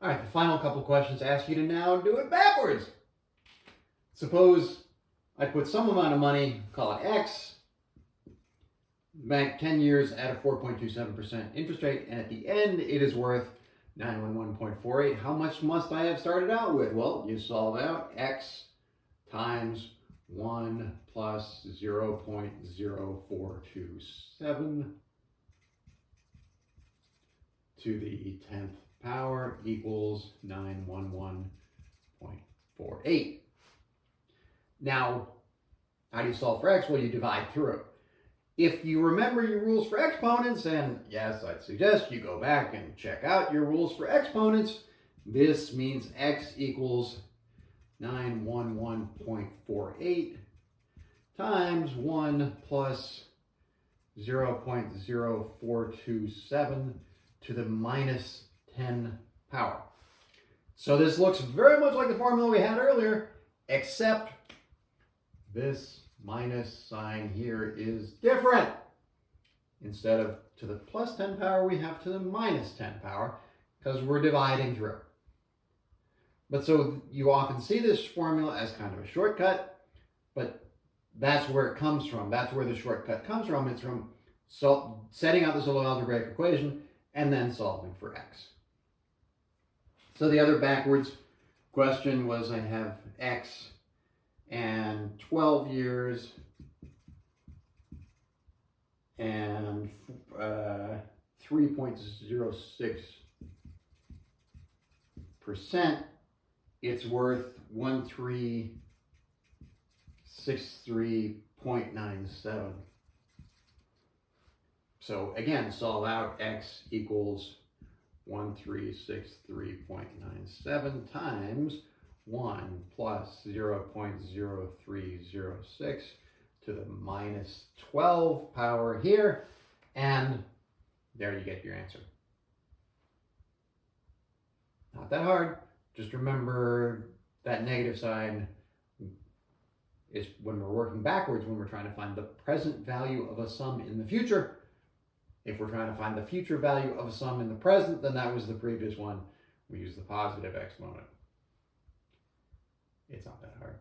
All right, the final couple questions ask you to now do it backwards. Suppose I put some amount of money, call it X, bank 10 years at a 4.27% interest rate, and at the end it is worth 911.48. How much must I have started out with? Well, you solve out X times 1 plus 0.0427 to the 10th power equals 911.48. Now, how do you solve for X? Well, you divide through. If you remember your rules for exponents, and yes, I'd suggest you go back and check out your rules for exponents, this means X equals 911.48 times 1 plus 0.0427 to the minus 10 power. So this looks very much like the formula we had earlier, except this minus sign here is different. Instead of to the plus 10 power, we have to the minus 10 power because we're dividing through. But so you often see this formula as kind of a shortcut, but that's where it comes from. That's where the shortcut comes from. It's from setting out this little algebraic equation and then solving for X. So the other backwards question was I have X and 12 years and 3.06%. It's worth 1363.97. So again, solve out X equals 1363.97 times 1 plus 0.0306 to the minus 12 power here, and there you get your answer. Not that hard. Just remember that negative sign is when we're working backwards, when we're trying to find the present value of a sum in the future. If we're trying to find the future value of a sum in the present, then that was the previous one. We use the positive exponent. It's not that hard.